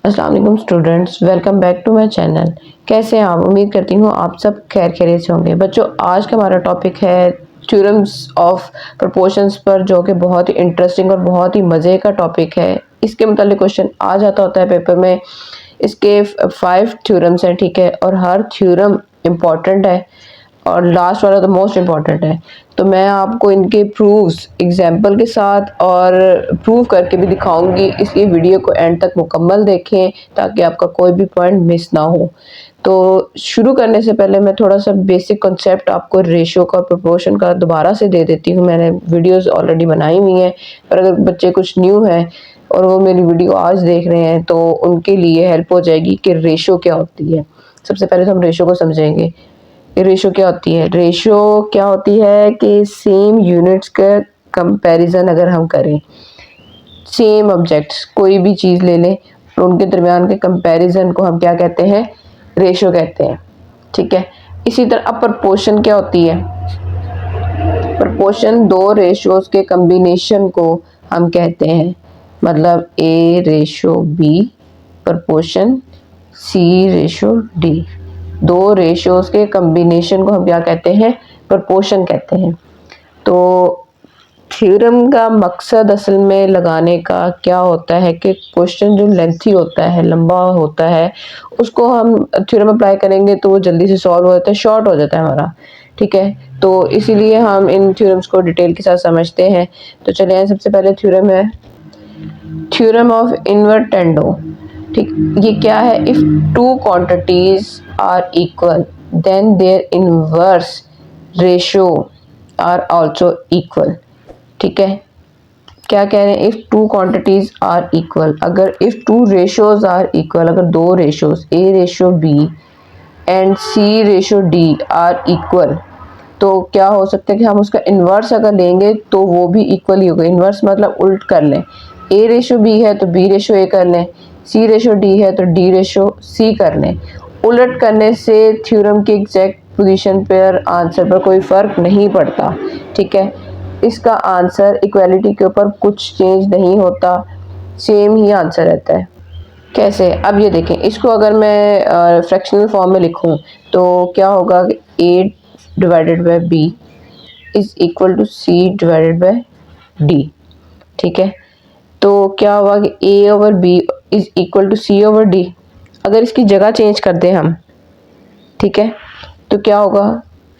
अस्सलाम वालेकुम students, welcome back to my channel. कैसे हैं आप? उम्मीद करती हूँ आप सब खैर खैरियत से होंगे। बच्चों, आज का हमारा टॉपिक है थ्योरम्स ऑफ प्रोपोर्शंस पर, जो कि बहुत ही इंटरेस्टिंग और बहुत ही मज़े का टॉपिक है। इसके मुतालिक क्वेश्चन आ जाता होता है पेपर में। इसके 5 थ्योरम्स हैं, ठीक है, और हर थ्योरम इम्पॉर्टेंट है और लास्ट वाला तो मोस्ट इम्पॉर्टेंट है। तो मैं आपको इनके प्रूफ्स एग्जाम्पल के साथ और प्रूव करके भी दिखाऊंगी, इसलिए वीडियो को एंड तक मुकम्मल देखें ताकि आपका कोई भी पॉइंट मिस ना हो। तो शुरू करने से पहले मैं थोड़ा सा बेसिक कॉन्सेप्ट आपको रेशो का, प्रोपोर्शन का दोबारा से दे देती हूँ। मैंने वीडियोस ऑलरेडी बनाई हुई हैं, पर अगर बच्चे कुछ न्यू हैं और वो मेरी वीडियो आज देख रहे हैं तो उनके लिए हेल्प हो जाएगी कि रेशो क्या होती है। सबसे पहले तो हम रेशो को समझेंगे। रेशो क्या होती है? रेशो क्या होती है कि सेम यूनिट्स का कंपैरिजन अगर हम करें, सेम ऑब्जेक्ट्स कोई भी चीज़ ले लें और उनके दरमियान के कंपैरिजन को हम क्या कहते हैं? रेशो कहते हैं, ठीक है। इसी तरह अब प्रपोर्शन क्या होती है? प्रपोर्शन दो रेशोज के कम्बिनेशन को हम कहते हैं, मतलब A ratio B proportion C ratio D। दो रेशियोज के कम्बिनेशन को हम क्या कहते हैं? प्रपोर्शन कहते हैं। तो थ्योरम का मकसद असल में लगाने का क्या होता है कि क्वेश्चन जो लेंथी होता है, लंबा होता है, उसको हम थ्योरम अप्लाई करेंगे तो वो जल्दी से सॉल्व हो जाता है, शॉर्ट हो जाता है हमारा, ठीक है। तो इसीलिए हम इन थ्योरम्स को डिटेल के साथ समझते हैं। तो चलिए, सबसे पहले थ्योरम है थ्योरम ऑफ इन्वर्टेंडो, ठीक। ये क्या है? If two quantities are equal then their inverse ratio are also equal, ठीक है। क्या कह रहे हैं? If two quantities are equal, अगर if two ratios are equal, अगर दो ratios A ratio B and C ratio D are equal, तो क्या हो सकता है कि हम उसका इन्वर्स अगर लेंगे तो वो भी इक्वल ही होगा। इन्वर्स मतलब उल्ट कर लें। A रेशो B है तो B रेशो A कर लें, C रेशो D है तो D रेशो C कर लें। उलट करने से थ्योरम की एग्जैक्ट पोजीशन पर, आंसर पर कोई फ़र्क नहीं पड़ता, ठीक है। इसका आंसर इक्वालिटी के ऊपर कुछ चेंज नहीं होता, सेम ही आंसर रहता है। कैसे? अब ये देखें, इसको अगर मैं फ्रैक्शनल फॉर्म में लिखूं तो क्या होगा कि A divided by B is equal to C divided by D, ठीक है। तो क्या हुआ कि A over B is equal to C over D। अगर इसकी जगह चेंज कर दें हम, ठीक है, तो क्या होगा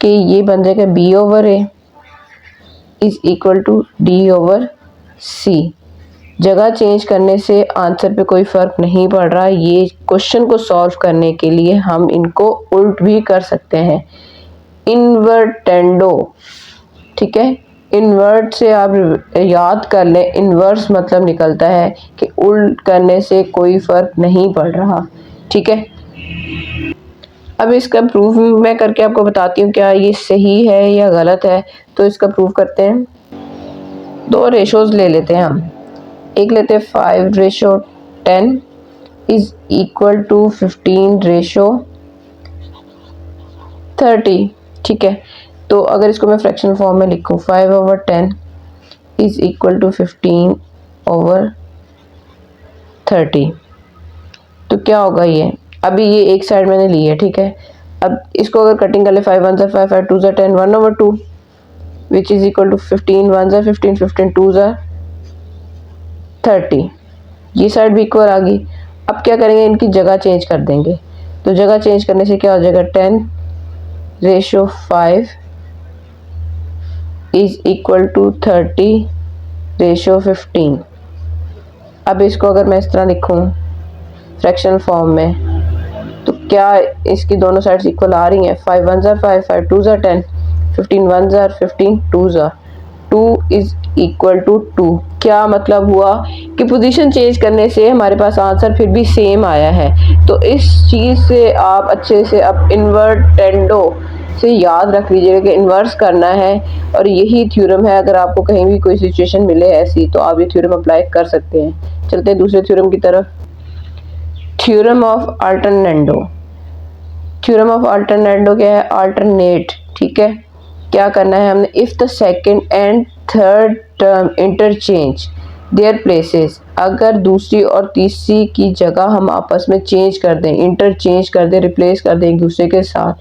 कि ये बन जाएगा B over A is equal to D over C। जगह चेंज करने से आंसर पे कोई फ़र्क नहीं पड़ रहा। ये क्वेश्चन को सॉल्व करने के लिए हम इनको उल्ट भी कर सकते हैं, इन्वर्टेंडो, ठीक है। इन्वर्ट से आप याद कर लें, इन्वर्स मतलब निकलता है कि उल्ट करने से कोई फ़र्क नहीं पड़ रहा, ठीक है। अब इसका प्रूफ मैं करके आपको बताती हूँ क्या ये सही है या गलत है। तो इसका प्रूफ करते हैं। दो रेशोज ले लेते हैं हम। एक लेते हैं 5 ratio 10 is equal to 15 ratio 30, ठीक है। तो अगर इसको मैं फ्रैक्शन फॉर्म में लिखूं, 5 over 10 is equal to 15 over 30, तो क्या होगा? ये अभी ये एक साइड मैंने ली है, ठीक है। अब इसको अगर कटिंग कर ले, 5 1 5 5 2 10 1 over 2 which is equal to 15 1 15 15 2 30। ये साइड भी इक्वल आ गई। अब क्या करेंगे? इनकी जगह चेंज कर देंगे। तो जगह चेंज करने से क्या हो जाएगा? 10 ratio 5 is equal to 30 ratio 15। अब इसको अगर मैं इस तरह लिखूं फ्रैक्शनल फॉर्म में, तो क्या इसकी दोनों साइड्स इक्वल आ रही हैं? 5 1 5 5 2 10 15 1 15 2 2 इज इक्वल टू 2। क्या मतलब हुआ कि पोजीशन चेंज करने से हमारे पास आंसर फिर भी सेम आया है। तो इस चीज़ से आप अच्छे से अब इन्वर्टेंडो से याद रख लीजिएगा कि इन्वर्स करना है, और यही थ्योरम है। अगर आपको कहीं भी कोई सिचुएशन मिले ऐसी तो आप ये थ्योरम अप्लाई कर सकते हैं। चलते हैं दूसरे थ्योरम की तरफ। Theorem of alternendo. Theorem of alternendo क्या है? अल्टरनेट, ठीक है। क्या करना है हमने? If the second and third term interchange their places, अगर दूसरी और तीसरी की जगह हम आपस में चेंज कर दें, इंटरचेंज कर दें, रिप्लेस कर दें एक दूसरे के साथ,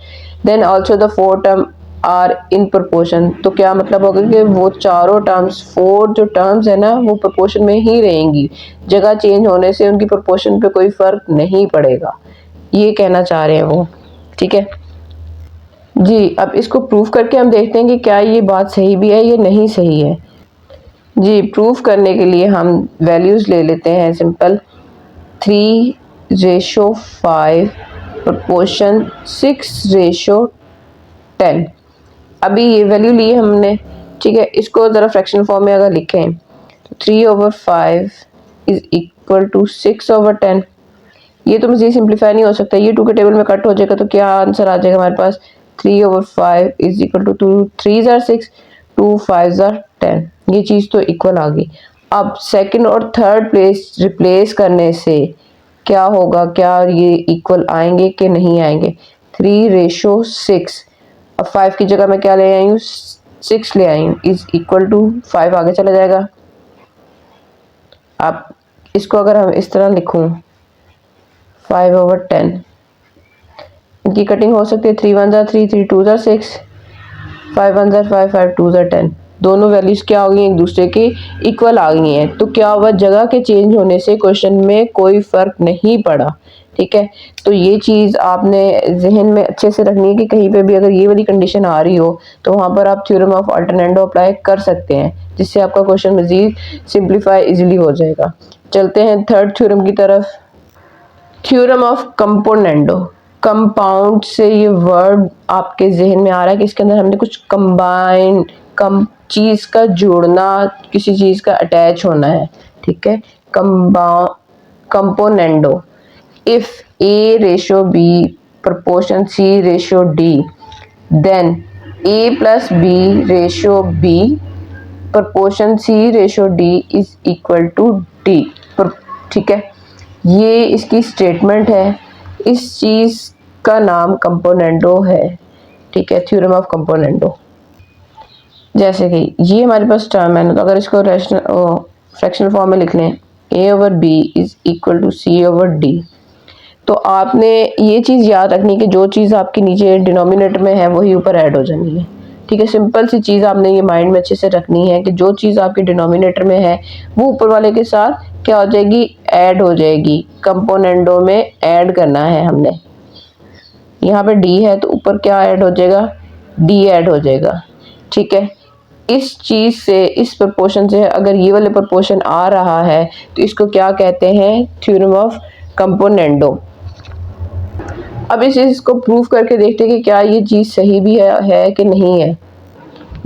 then also the four term are in proportion, तो क्या मतलब होगा कि वो चारों टर्म्स, फोर जो टर्म्स है ना, वो प्रोपोर्शन में ही रहेंगी, जगह चेंज होने से उनकी प्रोपोर्शन पे कोई फर्क नहीं पड़ेगा, ये कहना चाह रहे हैं वो। ठीक है जी, अब इसको प्रूफ करके हम देखते हैं कि क्या ये बात सही भी है या नहीं सही है। जी, प्रूफ करने के लिए हम वैल्यूज़ ले लेते हैं सिंपल, 3:5 प्रोपोर्शन 6:10। अभी ये वैल्यू ली हमने, ठीक है, इसको ज़रा फ्रैक्शन फॉर्म में अगर लिखें तो 3/5 इज इक्वल टू 6/10। ये तो मज़ीद सिंप्लीफाई नहीं हो सकता, ये 2 के टेबल में कट हो जाएगा, तो क्या आंसर आ जाएगा हमारे पास, 3/5 इज इक्वल टू 2 3 ज़ार 6 2 5 ज़ार 10। ये चीज़ तो इक्वल आ गई। अब सेकंड और थर्ड प्लेस रिप्लेस करने से क्या होगा, क्या ये इक्वल आएंगे कि नहीं आएंगे। 3:6, अब 5 की जगह मैं क्या ले आई हूँ, 6 ले आई हूँ, इज इक्वल टू 5 आगे चला जाएगा। अब इसको अगर हम इस तरह लिखूँ, 5/10, इनकी कटिंग हो सकती है, 3 1 ज़ार 3 3 2 ज़ार 6, 5 1 ज़ार 5 5 2 ज़ार 10। दोनों वैल्यूज क्या हो गई, एक दूसरे के इक्वल आ गई हैं। तो क्या हुआ, जगह के चेंज होने से क्वेश्चन में कोई फर्क नहीं पड़ा। ठीक है, तो ये चीज़ आपने जहन में अच्छे से रखनी है कि कहीं पे भी अगर ये वाली कंडीशन आ रही हो तो वहाँ पर आप थ्योरम ऑफ अल्टरनेंडो अप्लाई कर सकते हैं, जिससे आपका क्वेश्चन मजीद सिंप्लीफाई इजीली हो जाएगा। चलते हैं थर्ड थ्योरम की तरफ, थ्योरम ऑफ कंपोनेंडो। कंपाउंड से ये वर्ड आपके जहन में आ रहा है कि इसके अंदर हमने कुछ कंबाइन, कम चीज़ का जोड़ना, किसी चीज़ का अटैच होना है। ठीक है, componendo, if A:B proportion C:D, then A+B:B proportion C:D is equal to D। ठीक है, ये इसकी स्टेटमेंट है, इस चीज़ का नाम कंपोनेंडो है। ठीक है, थ्योरम ऑफ कंपोनेंडो। जैसे कि ये हमारे पास टर्म है ना, तो अगर इसको फ्रैक्शनल फॉर्म में लिख लें, A/B is equal to C/D, तो आपने ये चीज़ याद रखनी है कि जो चीज़ आपके नीचे डिनोमिनेटर में है वही ऊपर ऐड हो जानी है। ठीक है, सिंपल सी चीज़ आपने ये माइंड में अच्छे से रखनी है कि जो चीज़ आपके डिनोमिनेटर में है वो ऊपर वाले के साथ क्या हो जाएगी, ऐड हो जाएगी। कंपोनेंडो में ऐड करना है हमने, यहाँ पे D है तो ऊपर क्या ऐड हो जाएगा, D ऐड हो जाएगा। ठीक है, इस चीज़ से, इस प्रोपोर्शन से अगर ये वाले प्रोपोर्शन आ रहा है तो इसको क्या कहते हैं, थ्योरम ऑफ कंपोनेंडो। अब इस चीज़ को प्रूफ करके देखते हैं कि क्या ये चीज़ सही भी है कि नहीं है।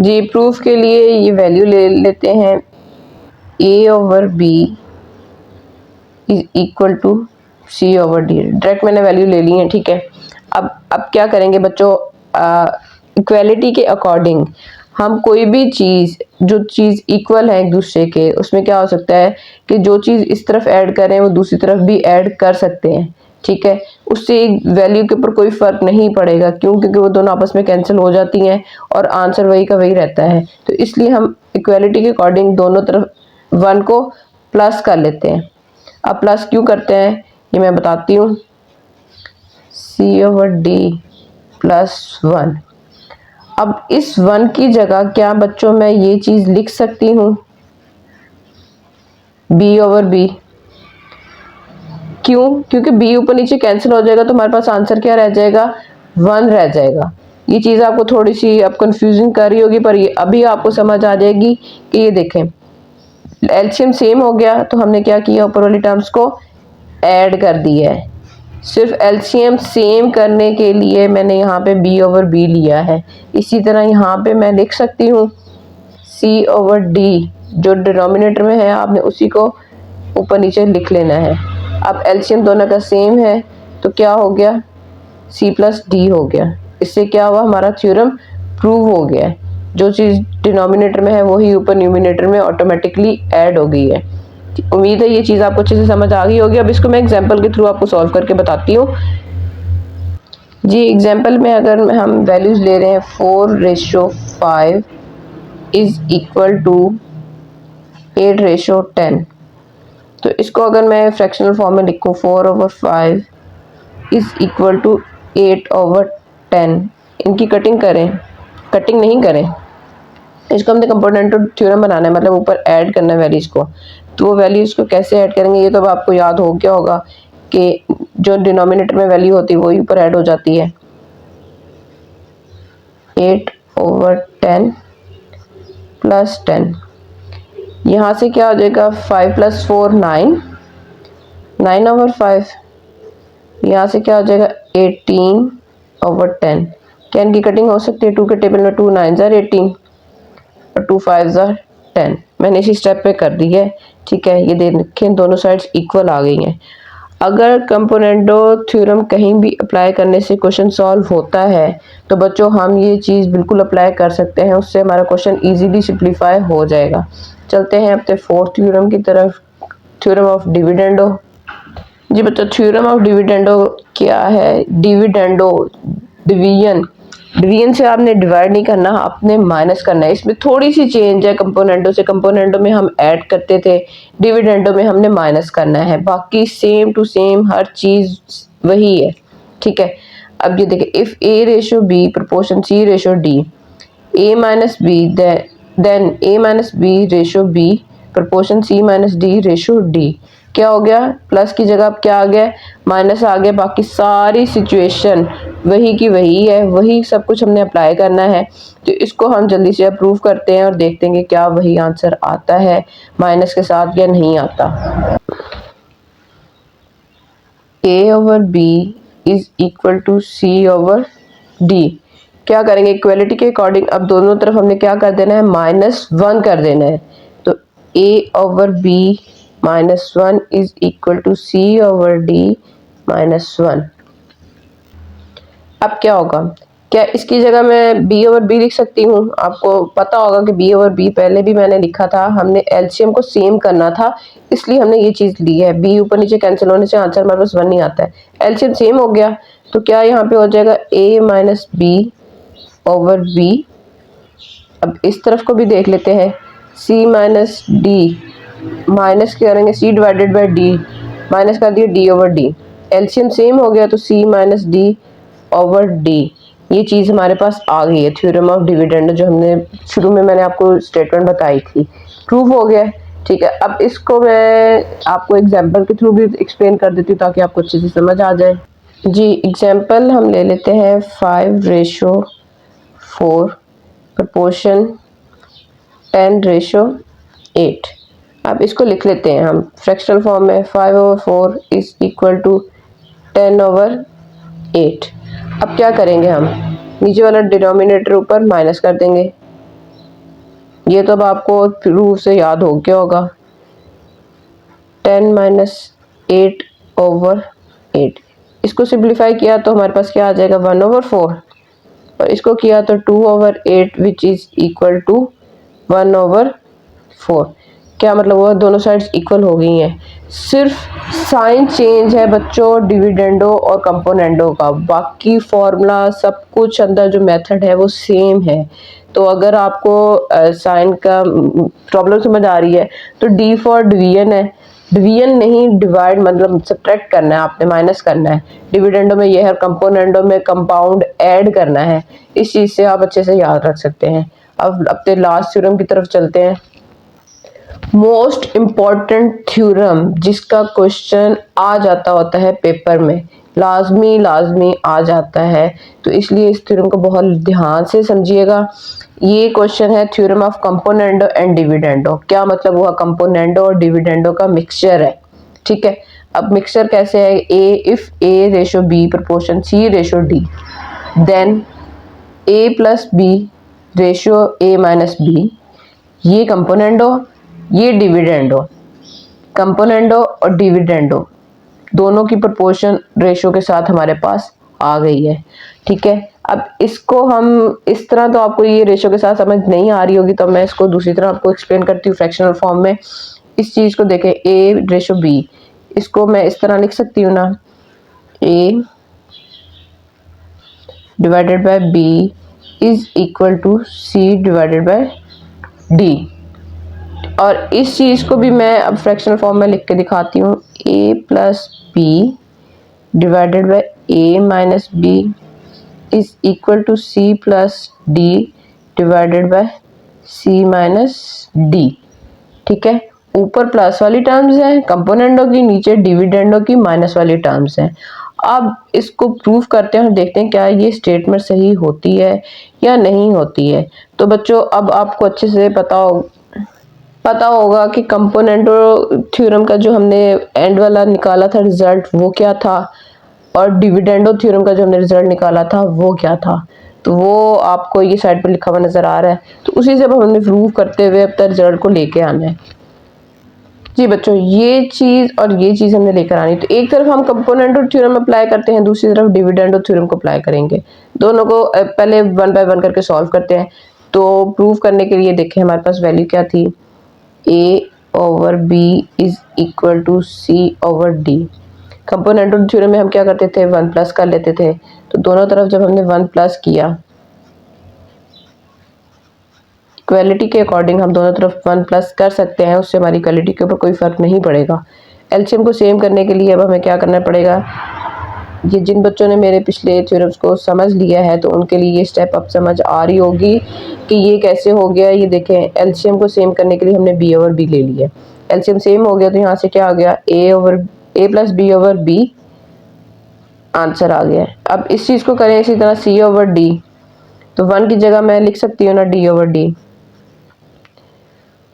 जी, प्रूफ के लिए ये वैल्यू ले लेते हैं, A/B is equal to C/D। Direct मैंने वैल्यू ले ली है। ठीक है, अब क्या करेंगे बच्चों, इक्वालिटी के अकॉर्डिंग हम कोई भी चीज़, जो चीज़ इक्वल है एक दूसरे के, उसमें क्या हो सकता है कि जो चीज़ इस तरफ ऐड करें वो दूसरी तरफ भी ऐड कर सकते हैं। ठीक है, उससे वैल्यू के ऊपर कोई फर्क नहीं पड़ेगा, क्यों, क्योंकि वो दोनों आपस में कैंसिल हो जाती हैं और आंसर वही का वही रहता है। तो इसलिए हम इक्वालिटी के अकॉर्डिंग दोनों तरफ 1 को प्लस कर लेते हैं। अब प्लस क्यों करते हैं ये मैं बताती हूँ, C/D +1। अब इस 1 की जगह क्या बच्चों मैं ये चीज़ लिख सकती हूँ, B/B। क्यों, क्योंकि B ऊपर नीचे कैंसिल हो जाएगा तो हमारे पास आंसर क्या रह जाएगा, 1 रह जाएगा। ये चीज़ आपको थोड़ी सी अब कंफ्यूजिंग कर रही होगी, पर ये अभी आपको समझ आ जाएगी कि ये देखें एलसीएम सेम हो गया तो हमने क्या किया, ऊपर वाली टर्म्स को ऐड कर दिया है। सिर्फ एलसीएम सेम करने के लिए मैंने यहाँ पे B/B लिया है। इसी तरह यहाँ पे मैं लिख सकती हूँ C/D, जो डिनोमिनेटर में है आपने उसी को ऊपर नीचे लिख लेना है। अब एलसीएम दोनों का सेम है तो क्या हो गया, C+D हो गया। इससे क्या हुआ, हमारा थ्योरम प्रूव हो गया। जो चीज़ डिनोमिनेटर में है वही ऊपर न्यूमिनेटर में ऑटोमेटिकली ऐड हो गई है। उम्मीद है ये चीज़ आपको अच्छे से समझ आ गई होगी। अब इसको मैं एग्जांपल के थ्रू आपको सॉल्व करके बताती हूँ। जी, एग्जांपल में अगर हम वैल्यूज़ ले रहे हैं, 4:5 इज इक्वल टू 8:10। तो इसको अगर मैं फ्रैक्शनल फॉर्म में लिखूँ 4/5 इज इक्वल टू 8/10, इनकी कटिंग करें, कटिंग नहीं करें, इसको हमने कंपोनेंट थ्योरम बनाना है, मतलब ऊपर ऐड करना है वैल्यूज को। तो वो वैल्यूज को कैसे ऐड करेंगे, ये तो अब आपको याद हो गया होगा कि जो डिनोमिनेटर में वैल्यू होती है वही ऊपर ऐड हो जाती है। 8/10 प्लस 10, यहाँ से क्या हो जाएगा 5 + 4 9, 9/5। यहाँ से क्या हो जाएगा 18/10। क्या इनकी कटिंग हो सकती है? 2 के टेबल में 2 9 ज़ार 18 और 2 5 ज़ार 10। मैंने इसी स्टेप पे कर दी है, ठीक है। ये देखें दोनों साइड्स इक्वल आ गई हैं। अगर कंपोनेंटो थ्योरम कहीं भी अप्लाई करने से क्वेश्चन सॉल्व होता है तो बच्चों हम ये चीज़ बिल्कुल अप्लाई कर सकते हैं, उससे हमारा क्वेश्चन इजीली सिंप्लीफाई हो जाएगा। चलते हैं अपने फोर्थ थ्योरम की तरफ, थ्योरम ऑफ डिविडेंडो। जी बच्चों, थ्योरम ऑफ डिविडेंडो क्या है? डिविडेंडो डिवीजन, डिवीजन से आपने डिवाइड नहीं करना, आपने माइनस करना है। इसमें थोड़ी सी चेंज है कंपोनेंटो से, कंपोनेंटो में हम ऐड करते थे, डिविडेंडो में हमने माइनस करना है, बाकी सेम टू सेम हर चीज वही है, ठीक है। अब ये देखिए, if A/B proportion C/D, A-B then A-B/B proportion C-D/D, क्या हो गया? प्लस की जगह अब क्या आ गया? माइनस आ गया। बाकी सारी सिचुएशन वही की वही है, वही सब कुछ हमने अप्लाई करना है। तो इसको हम जल्दी से अप्रूव करते हैं और देखते हैं कि क्या वही आंसर आता है माइनस के साथ या नहीं आता। A/B is equal to C/D। क्या करेंगे? इक्वलिटी के अकॉर्डिंग अब दोनों तरफ हमने क्या कर देना है? -1 कर देना है। तो A/B -1 is equal to C/D -1। अब क्या होगा? क्या इसकी जगह मैं B/B लिख सकती हूँ? आपको पता होगा कि B/B पहले भी मैंने लिखा था, हमने एलसीएम को सेम करना था, इसलिए हमने ये चीज़ ली है। B ऊपर नीचे कैंसिल होने से आंसर हमारे पास 1 नहीं आता है, एलसीएम सेम हो गया। तो क्या यहाँ पे हो जाएगा A-B/B। अब इस तरफ को भी देख लेते हैं, C-D, माइनस करेंगे C/D, माइनस कर दिया D/D, एलसीएम सेम हो गया तो C-D/D। ये चीज़ हमारे पास आ गई है, थ्योरम ऑफ डिविडेंड जो हमने शुरू में मैंने आपको स्टेटमेंट बताई थी, प्रूव हो गया, ठीक है। अब इसको मैं आपको एग्जांपल के थ्रू भी एक्सप्लेन कर देती हूँ ताकि आपको अच्छे से समझ आ जाए। जी, एग्जांपल हम ले लेते हैं 5/4 प्रोपोर्शन 10/8। अब इसको लिख लेते हैं हम फ्रैक्शनल फॉर्म में, 5/4 इज इक्वल टू 10/8। अब क्या करेंगे हम? नीचे वाला डिनोमिनेटर ऊपर माइनस कर देंगे। ये तो अब आपको प्रूफ से याद हो गया होगा, 10 - 8/8। इसको सिंप्लीफाई किया तो हमारे पास क्या आ जाएगा? 1/4, और इसको किया तो 2/8 विच इज इक्वल टू 1/4। क्या मतलब हुआ? दोनों साइड्स इक्वल हो गई हैं, सिर्फ साइन चेंज है बच्चों डिविडेंडो और कंपोनेंडो का, बाकी फॉर्मूला सब कुछ अंदर जो मेथड है वो सेम है। तो अगर आपको साइन का प्रॉब्लम समझ आ रही है तो डी फॉर डिवीजन है, डिवीजन नहीं डिवाइड, मतलब सब्ट्रैक्ट करना है आपने, माइनस करना है। डिविडेंडो में ये है, कंपोनेंडो में कंपाउंड ऐड करना है। इस चीज़ से आप अच्छे से याद रख सकते हैं। अब अपने लास्ट थ्योरम की तरफ चलते हैं, मोस्ट इम्पॉर्टेंट थ्योरम जिसका क्वेश्चन आ जाता होता है पेपर में, लाजमी आ जाता है, तो इसलिए इस थ्योरम को बहुत ध्यान से समझिएगा। ये क्वेश्चन है theorem of componendo and dividendo. क्या मतलब हुआ? कंपोनेंडो और डिविडेंडो का मिक्सचर है, ठीक है। अब मिक्सचर कैसे है? If A/B proportion C/D, then A+B/A-B, ये कंपोनेंडो, ये डिविडेंडो। कंपोनेंडो और डिविडेंडो दोनों की प्रोपोर्शन रेशो के साथ हमारे पास आ गई है, ठीक है। अब इसको हम इस तरह, तो आपको ये रेशो के साथ समझ नहीं आ रही होगी, तो मैं इसको दूसरी तरह आपको एक्सप्लेन करती हूँ फ्रैक्शनल फॉर्म में। इस चीज़ को देखें, A/B, इसको मैं इस तरह लिख सकती हूँ ना, A divided by B is equal to C divided by D। और इस चीज़ को भी मैं अब फ्रैक्शनल फॉर्म में लिख के दिखाती हूँ। a plus B divided by a minus B is equal to c plus D divided by c minus D. ठीक है, ऊपर प्लस वाली टर्म्स हैं कंपोनेंटों की, नीचे डिविडेंडों की माइनस वाली टर्म्स हैं। अब इसको प्रूव करते हैं और देखते हैं क्या ये स्टेटमेंट सही होती है या नहीं होती है। तो बच्चों अब आपको अच्छे से पता होगा कि कंपोनेंटो थ्योरम का जो हमने एंड वाला निकाला था रिजल्ट वो क्या था, और डिविडेंडो थ्योरम का जो हमने रिजल्ट निकाला था वो क्या था। तो वो आपको ये साइड पर लिखा हुआ नजर आ रहा है, तो उसी से अब हमने प्रूव करते हुए अब तक रिजल्ट को लेके आना है। जी बच्चों, ये चीज़ और ये चीज़ हमने लेकर आनी। तो एक तरफ हम कंपोनेंटो थ्योरम अप्लाई करते हैं, दूसरी तरफ डिविडेंडो थ्योरम को अप्लाई करेंगे। दोनों को पहले वन बाय वन करके सॉल्व करते हैं। तो प्रूव करने के लिए देखें हमारे पास वैल्यू क्या थी, a over b is equal to c over d। Componendo theorem में हम क्या करते थे, वन प्लस कर लेते थे। तो दोनों तरफ जब हमने वन प्लस किया, इक्वालिटी के अकॉर्डिंग हम दोनों तरफ वन प्लस कर सकते हैं, उससे हमारी इक्वालिटी के ऊपर कोई फर्क नहीं पड़ेगा। एलसीएम को सेम करने के लिए अब हमें क्या करना पड़ेगा, ये जिन बच्चों ने मेरे पिछले थ्योरम्स को समझ लिया है तो उनके लिए ये स्टेप अब समझ आ रही होगी कि ये कैसे हो गया। ये देखें, एलसीएम को सेम करने के लिए हमने बी ओवर बी ले लिया। एलसीएम सेम हो गया तो यहाँ से क्या आ गया, A plus B over B answer आ गया। अब इस चीज़ को करें इसी तरह सी ओवर डी, तो वन की जगह मैं लिख सकती हूँ ना D over D.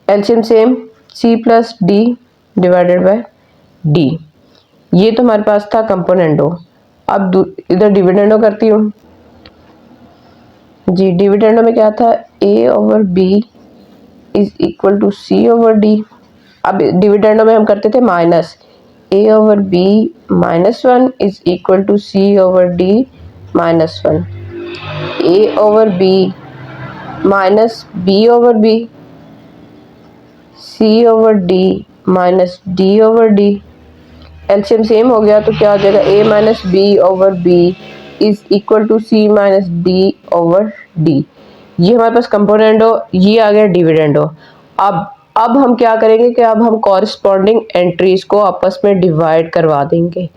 LCM same, C plus D divided by D. ये तो हमारे पास था कंपोनेंटो। अब इधर डिविडेंडो करती हूँ। जी, डिविडेंडो में क्या था, A over B is equal to C over D. अब डिविडेंडो में हम करते थे minus, A over B minus one is equal to C over D minus one. A over B minus B over B, C over D minus D over D. LCM same हो गया तो क्या हो जाएगा, a minus B over B is equal to C minus D over D. ये हमारे पास कंपोनेंटो, ये आ गया डिविडेंडो। अब हम क्या करेंगे कि अब हम कॉरस्पॉन्डिंग एंट्रीज को आपस में डिवाइड करवा देंगे।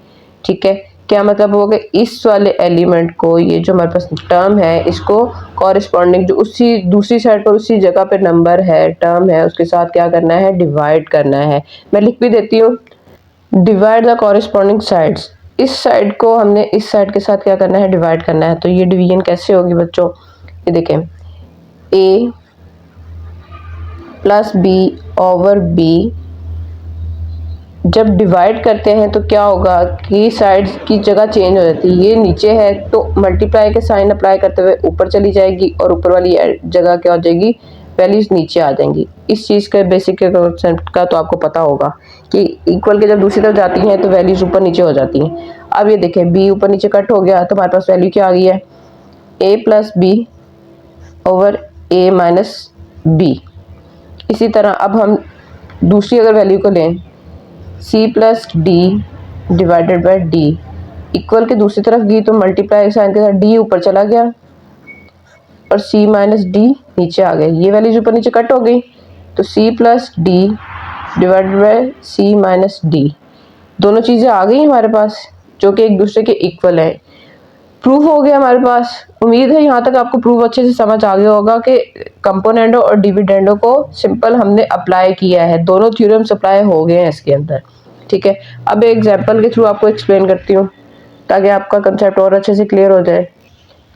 ठीक है, क्या मतलब होगा, इस वाले एलिमेंट को, ये जो हमारे पास टर्म है, इसको कॉरस्पॉन्डिंग जो उसी दूसरी साइड पर उसी जगह पे नंबर है, टर्म है, उसके साथ क्या करना है, डिवाइड करना है। मैं लिख भी देती हूँ, डिवाइड द कॉरस्पॉन्डिंग साइड्स। इस साइड को हमने इस साइड के साथ क्या करना है, डिवाइड करना है। तो ये डिवीजन कैसे होगी बच्चों, ये देखें, a plus B over B जब डिवाइड करते हैं तो क्या होगा कि साइड्स की जगह चेंज हो जाती है। ये नीचे है तो मल्टीप्लाई के साइन अप्लाई करते हुए ऊपर चली जाएगी, और ऊपर वाली जगह क्या हो जाएगी, वैल्यूज नीचे आ जाएंगी। इस चीज़ का बेसिक कॉन्सेप्ट का तो आपको पता होगा कि इक्वल के जब दूसरी तरफ जाती हैं तो वैल्यूज ऊपर नीचे हो जाती हैं। अब ये देखें, बी ऊपर नीचे कट हो गया तो हमारे पास वैल्यू क्या आ गई है, A plus B over A minus B. इसी तरह अब हम दूसरी अगर वैल्यू को लें, C plus D divided by D, equal के दूसरी तरफ गई तो मल्टीप्लाई साइन के साथ डी ऊपर चला गया और c माइनस डी नीचे आ गए। ये वैल्यूज ऊपर नीचे कट हो गई तो c plus D divided by c minus D, दोनों चीज़ें आ गई हमारे पास जो कि एक दूसरे के इक्वल है। प्रूफ हो गया हमारे पास। उम्मीद है यहाँ तक आपको प्रूफ अच्छे से समझ आ गया होगा कि कंपोनेंटो और डिविडेंडो को सिंपल हमने अप्लाई किया है, दोनों थ्योरम्स अप्लाई हो गए हैं इसके अंदर। ठीक है, अब एक एग्जांपल के थ्रू आपको एक्सप्लेन करती हूँ ताकि आपका कंसेप्ट और अच्छे से क्लियर हो जाए।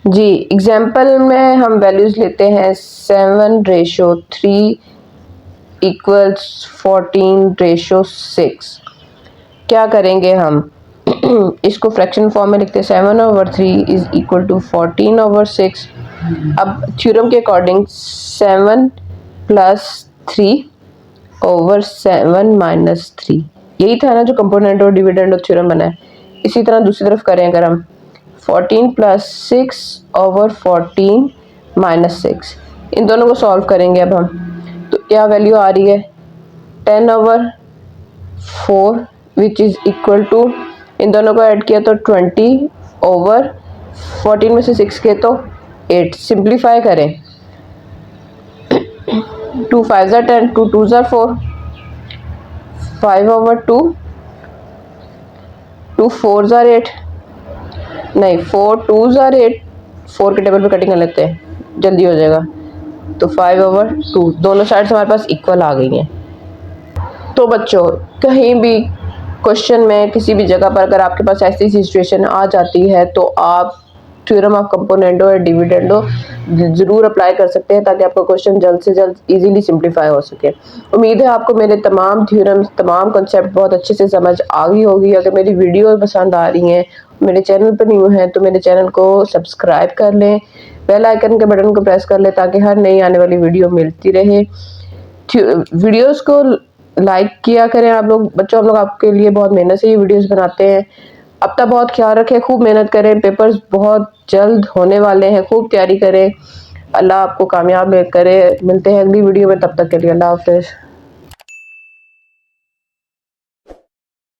जी, एग्जांपल में हम वैल्यूज लेते हैं 7:3 इक्वल्स 14:6। क्या करेंगे हम, इसको फ्रैक्शन फॉर्म में लिखते हैं, 7/3 इज इक्वल टू 14/6। अब थ्योरम के अकॉर्डिंग 7 प्लस 3 ओवर 7 माइनस 3, यही था ना जो कंपोनेंट और डिविडेंड और थ्योरम बना है। इसी तरह दूसरी तरफ करें अगर हम, 14 प्लस 6 ओवर 14 माइनस 6, इन दोनों को सॉल्व करेंगे अब हम, तो क्या वैल्यू आ रही है, 10/4 विच इज़ इक्वल टू, इन दोनों को ऐड किया तो 20 ओवर 14 में से 6 के तो 8। सिंप्लीफाई करें 2 5s are 10, 2 2s are 4, 5/2, 2 4s are 8, नहीं 4 2s are 8, 4 के टेबल पे कटिंग कर लेते हैं, जल्दी हो जाएगा। तो 5/2 दोनों साइड्स हमारे पास इक्वल आ गई हैं। तो बच्चों कहीं भी क्वेश्चन में किसी भी जगह पर अगर आपके पास ऐसी सिचुएशन आ जाती है तो आप थ्योरम ऑफ कंपोनेंडो या डिविडेंडो ज़रूर अप्लाई कर सकते हैं ताकि आपका क्वेश्चन जल्द से जल्द इजीली सिंप्लीफाई हो सके। उम्मीद है आपको मेरे तमाम थ्योरम्स तमाम कॉन्सेप्ट बहुत अच्छे से समझ आ गई होगी। अगर मेरी वीडियो पसंद आ रही हैं, मेरे चैनल पर न्यू हैं तो मेरे चैनल को सब्सक्राइब कर लें, बेल आइकन के बटन को प्रेस कर लें ताकि हर नई आने वाली वीडियो मिलती रहे। वीडियोस को लाइक किया करें आप लोग बच्चों, हम लोग आपके लिए बहुत मेहनत से ये वीडियोस बनाते हैं। अपना बहुत ख्याल रखें, खूब मेहनत करें, पेपर्स बहुत जल्द होने वाले हैं, खूब तैयारी करें। अल्लाह आपको कामयाब करे। मिलते हैं अगली वीडियो में, तब तक के लिए अल्लाह हाफिज़।